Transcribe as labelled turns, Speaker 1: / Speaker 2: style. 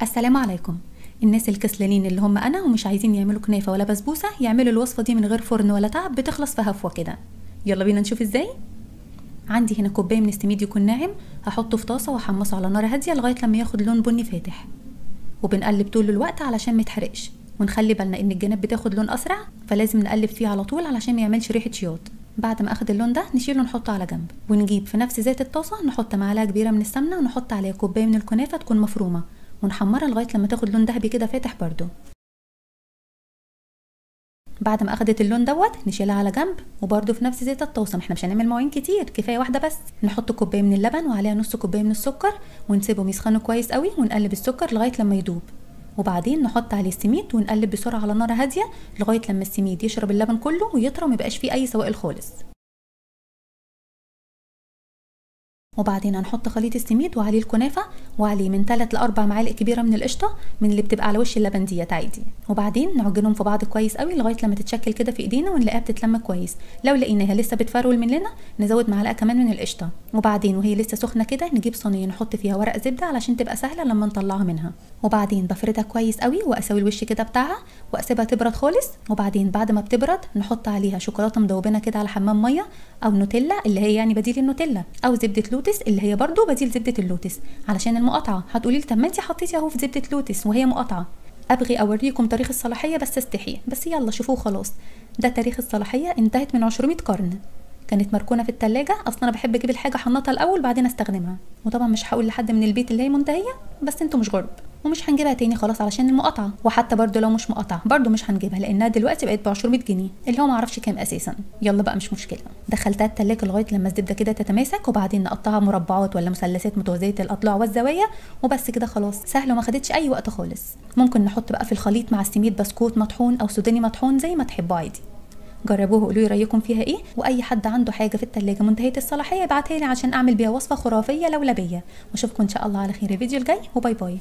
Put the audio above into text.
Speaker 1: السلام عليكم. الناس الكسلانين اللي هم انا ومش عايزين يعملوا كنافه ولا بسبوسه يعملوا الوصفه دي من غير فرن ولا تعب، بتخلص في هفوه كده. يلا بينا نشوف ازاي. عندي هنا كوبايه من السميد يكون ناعم، هحطه في طاسه واحمصه على نار هاديه لغايه لما ياخد لون بني فاتح، وبنقلب طول الوقت علشان ما يتحرقش، ونخلي بالنا ان الجناب بتاخد لون اسرع، فلازم نقلب فيه على طول علشان ما يعملش ريحه شياط. بعد ما اخد اللون ده نشيله ونحطه على جنب، ونجيب في نفس زيت الطاسه نحط معلقه كبيره من السمنه ونحط عليها كوبايه من الكنافه تكون مفرومه، ونحمرها لغايه لما تاخد لون ذهبي كده فاتح برده. بعد ما اخدت اللون دوت نشيلها على جنب، وبرده في نفس زيت الطاسه، احنا مش هنعمل مواعين كتير، كفايه واحده بس. نحط كوبايه من اللبن وعليها نص كوبايه من السكر، ونسيبهم يسخنوا كويس قوي، ونقلب السكر لغايه لما يدوب، وبعدين نحط عليه السميد ونقلب بسرعه على نار هاديه لغايه لما السميد يشرب اللبن كله ويطرى وميبقاش فيه اي سوائل خالص. وبعدين هنحط خليط السميد وعليه الكنافه، وعليه من 3 ل 4 معالق كبيره من القشطه من اللي بتبقى على وش اللبن ديت عادي، وبعدين نعجنهم في بعض كويس قوي لغايه لما تتشكل كده في ايدينا ونلاقيها بتتلم كويس. لو لقيناها لسه بتفرول مننا نزود معلقه كمان من القشطه، وبعدين وهي لسه سخنه كده نجيب صينيه نحط فيها ورق زبده علشان تبقى سهله لما نطلعها منها، وبعدين بفردها كويس قوي واسوي الوش كده بتاعها واسيبها تبرد خالص، وبعدين بعد ما بتبرد نحط عليها شوكولاته مدوبه كده على حمام ميه، او نوتيلا اللي هي يعني بديل النوتيلا، او زبده لوتس اللي هي برضو بديل زبده اللوتس علشان المقاطعه. هتقولي لي طب ما انت حطيتي اهو في زبده لوتس وهي مقاطعه. ابغي اوريكم تاريخ الصلاحيه بس استحي، بس يلا شوفوه خلاص. ده تاريخ الصلاحيه انتهت من 200 قرن، كانت مركونه في التلاجة. اصلا انا بحب اجيب الحاجه احنطها الاول بعدين استخدمها، وطبعا مش هقول لحد من البيت اللي هي منتهيه، بس انتوا مش غرب، ومش هنجيبها تاني خلاص علشان المقاطعه. وحتى برضو لو مش مقاطعه برضو مش هنجيبها لانها دلوقتي بقت ب 200 جنيه اللي هو معرفش كام اساسا. يلا بقى مش مشكله. دخلتها التلاجة لغايه لما الزبده كده تتماسك، وبعدين نقطعها مربعات ولا مثلثات متوازيه الاضلاع والزوايا، وبس كده خلاص. سهل وما خدتش اي وقت خالص. ممكن نحط بقى في الخليط مع السميد بسكوت مطحون او سوداني مطحون زي ما تحبوا عادي. جربوه وقولوا لي رايكم فيها ايه، واي حد عنده حاجه في التلاجة منتهيه الصلاحيه يبعتها لي عشان اعمل بيها وصفه خرافيه لولبيه. واشوفكم ان شاء الله على خير الفيديو الجاي، وباي باي.